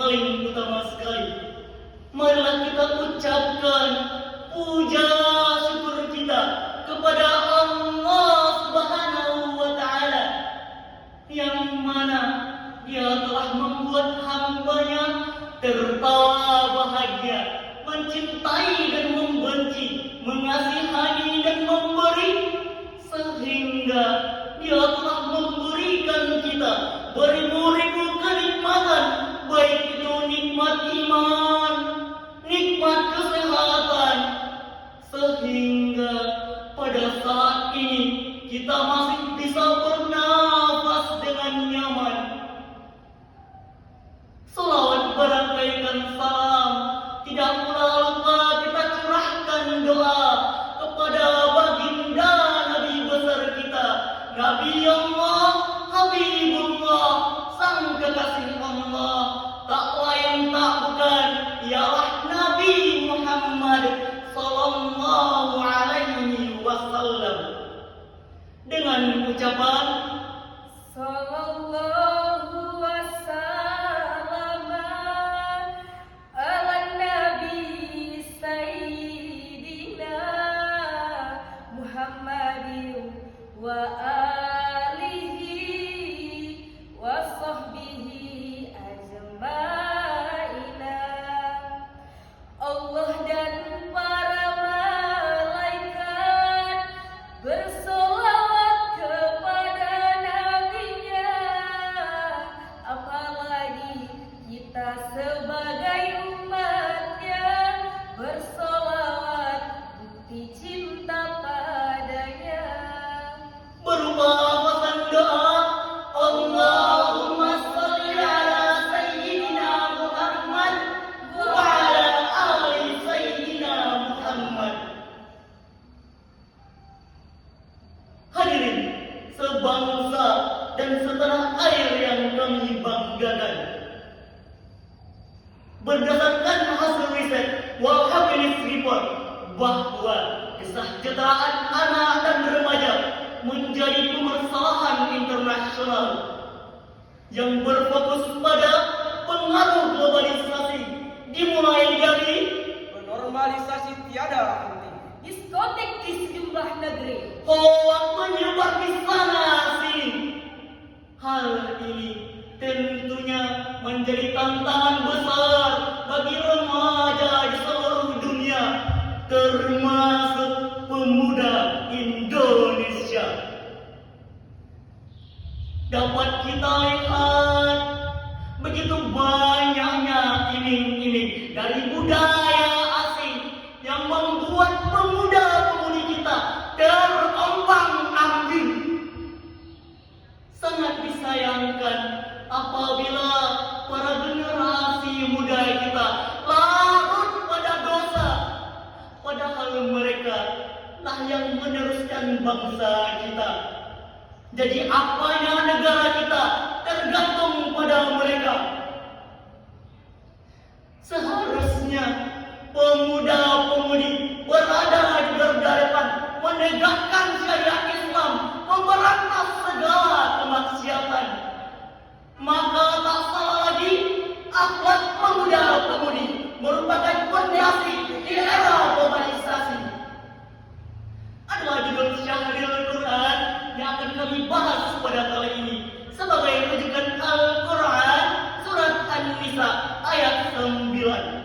paling utama sekali, marilah kita ucapkan puja syukur kita kepada Allah Subhanahu wa Ta'ala, yang mana Dia telah membuat hamba-Nya tertawa bahagia, mencintai dan membenci, mengasihani dan memberi, sehingga Dia telah memberikan kita beribu-ribu kenikmatan, baik itu nikmat iman, nikmat kesehatan, sehingga pada saat ini kita masih bisa bernafas dengan nyaman. Salawat barakaikan salam tidak pula lupa kita curahkan doa kepada baginda Nabi besar kita, Nabi Allah, Habibullah, sang kekasih Allah, tak lain tak bukan ialah Nabi Muhammad sallallahu alaihi wasallam. Dengan ucapan sallallahu wasallam ala nabi sayyidina Muhammadin wa alihi wa sahbihi ajma'ina. Allah dan para malaikat bersolawat kepada nabinya, apalagi kita sebagai umatnya bersolawat bukti cinta padanya. berupa pesan doa, Allahumma sholli ala sayyidina Muhammad wa ala ali sayyidina Muhammad. Hadirin sebangsa dan setanah air yang kami banggakan, berdasarkan hasil riset World Happiness Report bahwa kesejahteraan anak dan remaja menjadi pemasalahan internasional yang berfokus pada pengaruh globalisasi, dimulai dari normalisasi tiada henti, Diskotik di sejumlah negeri, hoak menyebar di sana sini. Hal ini tentunya menjadi tantangan besar bagi remaja di seluruh dunia, termasuk pemuda Indonesia. Dapat kita lihat begitu banyaknya iming-iming dari budaya asing yang membuat pemuda-pemudi kita terombang-ambing. Sangat disayangkan apabila para generasi muda kita larut pada dosa, padahal mereka lah yang meneruskan bangsa kita. Jadi apanya negara kita tergantung pada mereka. Seharusnya pemuda-pemudi berada di garda depan, menegakkan syariat Islam, memberantas segala kemaksiatan. Maka tak salah lagi, akhlak pemuda-pemudi merupakan fondasi di era globalisasi. Adalah judul Syahril Quran yang akan kami bahas pada kali ini sebagai rujukan Al-Quran surat An-Nisa ayat 9.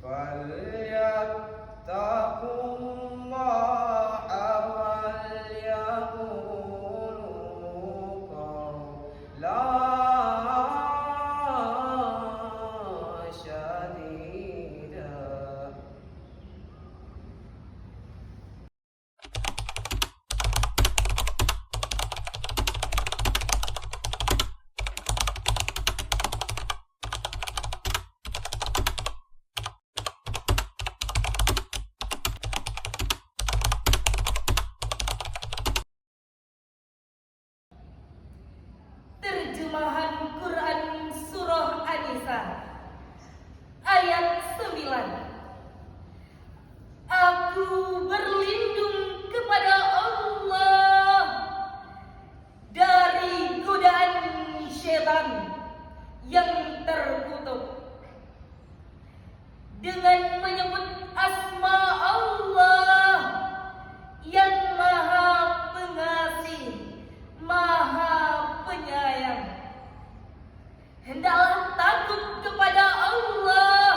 فليتقوا الله وليقولوا قولا سديدا. Terjemahan Quran Surah An-Nisa ayat 9. Aku berlindung kepada Allah dari godaan syaitan yang terkutuk dengan menyebut asma Allah yang Maha Pengasih, Maha Penyayang. Hendaklah takut kepada Allah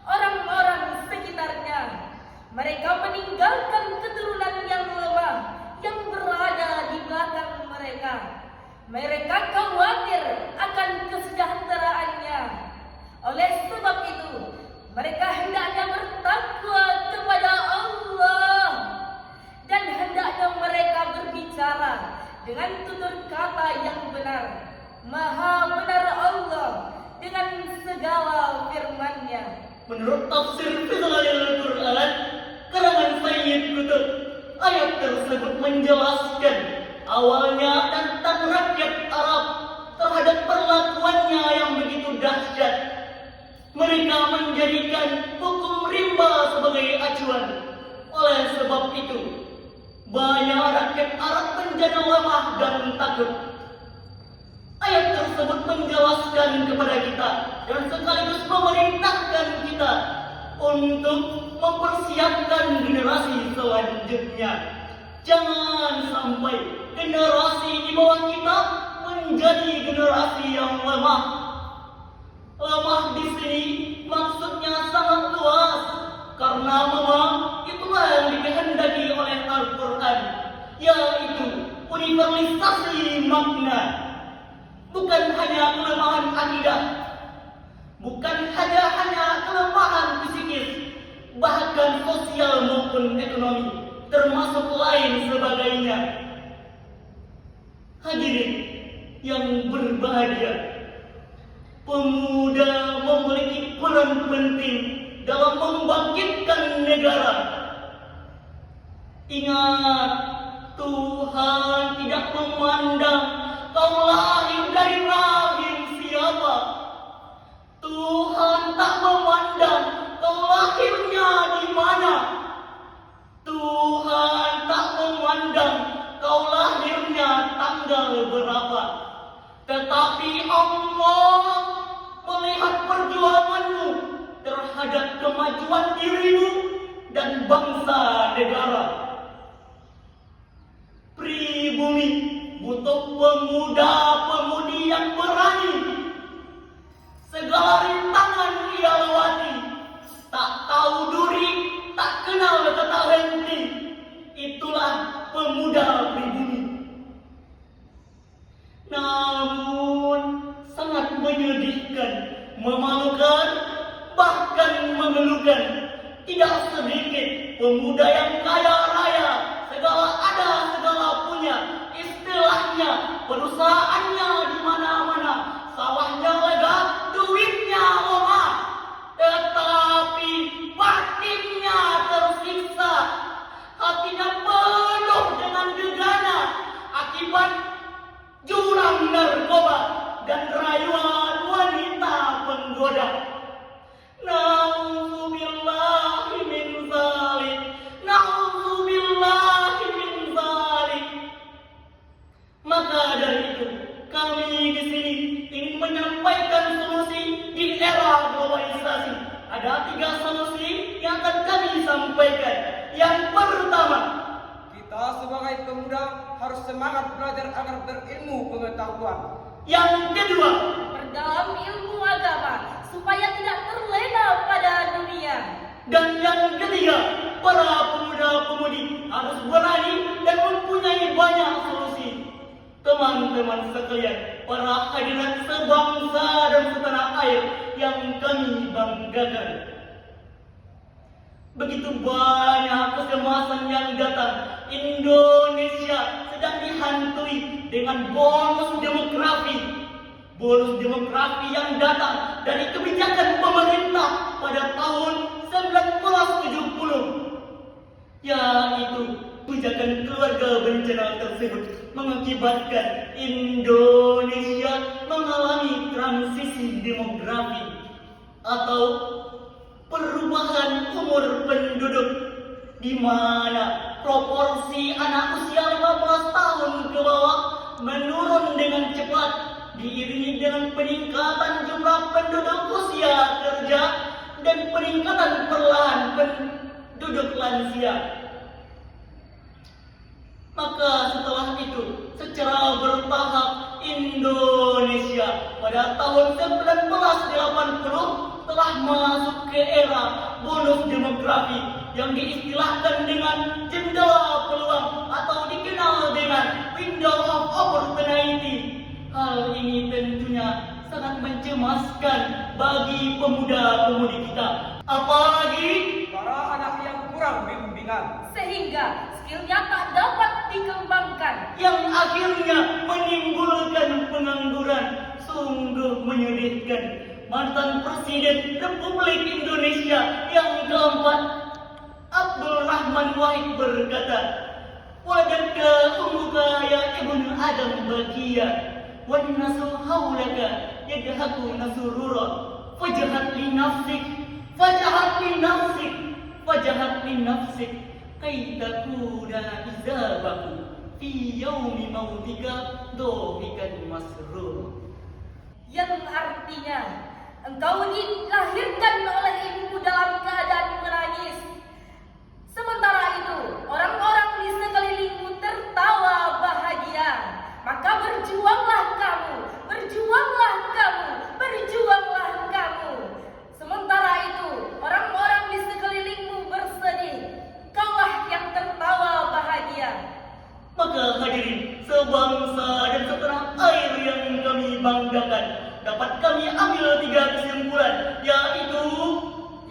orang-orang sekitarnya. Mereka meninggalkan keturunan yang lemah yang berada di belakang mereka. Mereka khawatir akan kesejahteraannya. Oleh sebab itu, mereka hendaknya bertakwa kepada Allah dan hendaknya mereka berbicara dengan tutur kata yang benar. Maha benar Allah dengan segala firman-Nya. Menurut tafsir Fidhalil Quran karangan Sayyid Qutb, ayat tersebut menjelaskan awalnya tentang rakyat Arab terhadap perlakuannya yang begitu dahsyat. Mereka menjadikan hukum rimba sebagai acuan. Oleh sebab itu, banyak rakyat Arab menjadi lemah dan takut. Ayat tersebut menjelaskan kepada kita dan sekaligus memerintahkan kita untuk mempersiapkan generasi selanjutnya. Jangan sampai generasi di bawah kita menjadi generasi yang lemah. Lemah di sini maksudnya sangat luas, karena memang itulah yang dikehendaki oleh Al-Quran, yaitu universalisasi makna. Bukan hanya kelemahan akidah, bukan hanya kelemahan psikis, bahkan sosial maupun ekonomi, termasuk lain sebagainya. Hadirin yang berbahagia, pemuda memiliki peran penting dalam membangkitkan negara. Ingat, Tuhan tidak memandang kau lahir dari rahim siapa. Tuhan tak memandang kau lahirnya di mana. Tuhan tak memandang kau lahirnya tanggal berapa. Tetapi Allah melihat perjuanganmu terhadap kemajuan dirimu dan bangsa negara. Pribumi butuh pemuda-pemudi yang berani. Segala rintangan ia lewati, tak tahu duri, tak kenal kata henti. Itulah pemuda pribumi. Namun sangat menyedihkan, memalukan, bahkan mengeluhkan. Tidak sedikit pemuda yang kaya raya, segala ada, segala punya, istilahnya perusahaannya di mana-mana, sawahnya lega, duitnya lemah, tetapi batinnya tersiksa, hatinya penuh dengan gegana akibat jurang narkoba dan rayuan wanita penggoda. Na'udzubillahi min dzalik, na'udzubillahi min dzalik. Maka dari itu, kami di sini ingin menyampaikan solusi di era globalisasi. Ada 3 solusi yang akan kami sampaikan. Yang pertama, Kita sebagai pemuda harus semangat belajar agar berilmu pengetahuan. yang kedua, Perdalam ilmu agama supaya tidak terlena pada dunia Dan yang ketiga, para pemuda-pemudi harus berani dan mempunyai banyak solusi. Teman-teman sekalian, para hadirin sebangsa dan setanah air yang kami banggakan. Begitu banyak kecemasan yang datang, Indonesia sedang dihantui dengan bonus demografi. Bonus demografi yang datang dari kebijakan pemerintah pada tahun 1970, yaitu kebijakan keluarga berencana tersebut mengakibatkan Indonesia mengalami transisi demografi atau perubahan umur penduduk, di mana proporsi anak usia 15 tahun ke bawah menurun dengan cepat, diiringi dengan peningkatan jumlah penduduk usia kerja dan peningkatan perlahan penduduk lansia. Maka setelah itu, secara bertahap Indonesia pada tahun 1980 telah masuk ke era bonus demografi yang diistilahkan dengan jendela peluang atau dikenal dengan window of opportunity. Hal ini tentunya sangat mencemaskan bagi pemuda-pemudi kita, apalagi Para anak yang kurang bimbingan. Sehingga skillnya tak dapat dikembangkan. yang akhirnya menimbulkan pengangguran. Sungguh menyedihkan. Mantan Presiden Republik Indonesia yang keempat, Abdul Rahman Wahid, berkata, "Wajadka ummuka ya ibnu Adam bakiya, wan nasu haulaka yadhakuna surura, fajahat li nafsik, fajahat li nafsik, fajahat li nafsik, kay takuna izabaku fi yaumi mautika dohikan masrur." Yang artinya, engkau dilahirkan oleh ibumu dalam keadaan menangis. Sementara itu, orang-orang di sekelilingmu tertawa bahagia. Maka berjuanglah kamu, berjuanglah kamu, berjuanglah kamu. Sementara itu, orang-orang di sekelilingmu bersedih. Kaulah yang tertawa bahagia. Maka hadirin sebangsa dan setanah air yang kami banggakan, dapat kami ambil 3 kesimpulan, yaitu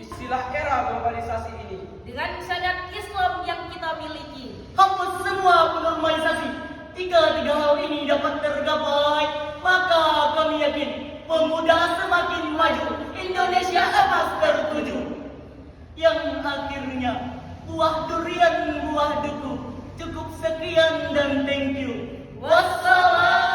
Istilah era globalisasi ini Dengan syariat Islam yang kita miliki, hapus semua normalisasi. Jika 3 hal ini dapat tergapai, maka kami yakin pemuda semakin maju, Indonesia emas tertuju. Yang akhirnya buah durian buah duku. Cukup sekian dan thank you. Wassalam.